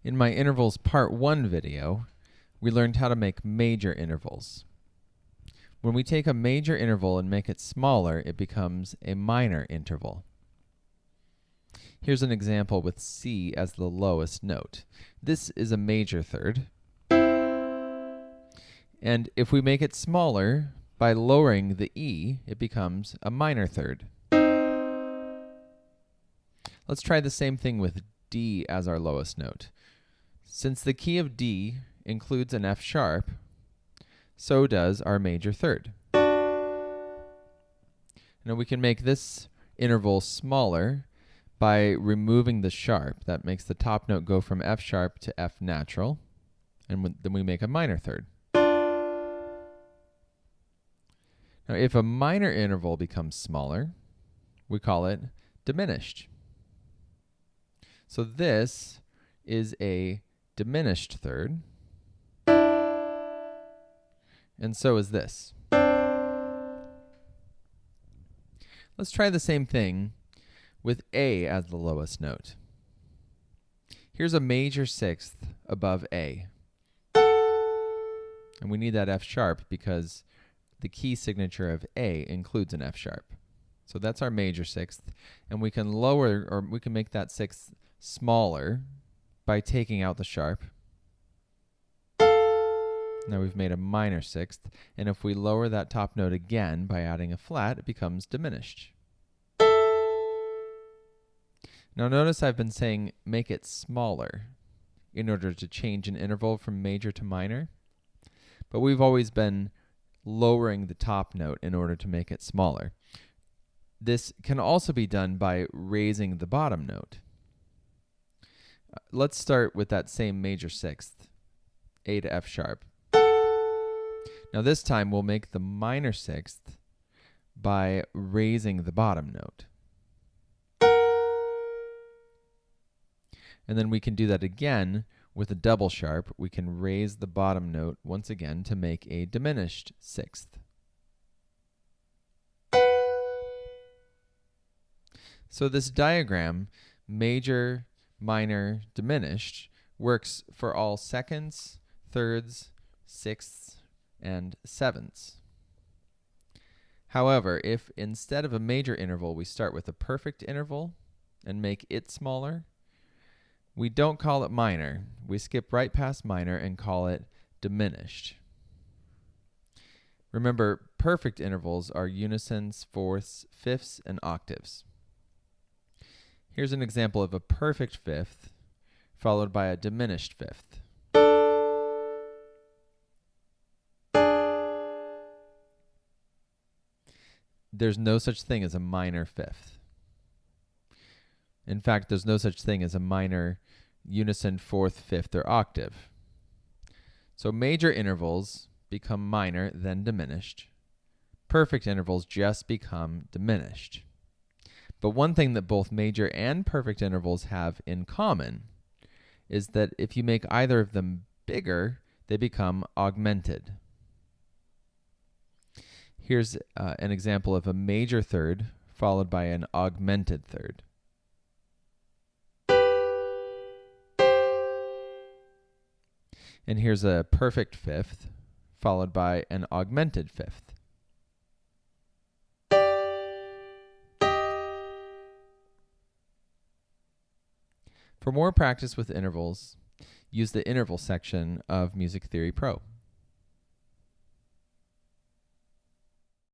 In my intervals part 1 video, we learned how to make major intervals. When we take a major interval and make it smaller, it becomes a minor interval. Here's an example with C as the lowest note. This is a major third. And if we make it smaller by lowering the E, it becomes a minor third. Let's try the same thing with D as our lowest note. Since the key of D includes an F sharp, so does our major third. Now we can make this interval smaller by removing the sharp. That makes the top note go from F sharp to F natural, and then we make a minor third. Now if a minor interval becomes smaller, we call it diminished. So this is a diminished third, and so is this. Let's try the same thing with A as the lowest note. Here's a major sixth above A. And we need that F sharp because the key signature of A includes an F sharp. So that's our major sixth, and we can lower, or we can make that sixth smaller by taking out the sharp. Now we've made a minor sixth, and if we lower that top note again by adding a flat, it becomes diminished. Now notice I've been saying make it smaller in order to change an interval from major to minor, but we've always been lowering the top note in order to make it smaller. This can also be done by raising the bottom note. Let's start with that same major sixth, A to F sharp. Now this time we'll make the minor sixth by raising the bottom note. And then we can do that again with a double sharp. We can raise the bottom note once again to make a diminished sixth. So this diagram, major, minor, diminished, works for all seconds, thirds, sixths, and sevenths. However, if instead of a major interval we start with a perfect interval and make it smaller, we don't call it minor. We skip right past minor and call it diminished. Remember, perfect intervals are unisons, fourths, fifths, and octaves. Here's an example of a perfect fifth followed by a diminished fifth. There's no such thing as a minor fifth. In fact, there's no such thing as a minor unison, fourth, fifth, or octave. So major intervals become minor, then diminished. Perfect intervals just become diminished. But one thing that both major and perfect intervals have in common is that if you make either of them bigger, they become augmented. Here's an example of a major third followed by an augmented third. And here's a perfect fifth followed by an augmented fifth. For more practice with intervals, use the interval section of Music Theory Pro.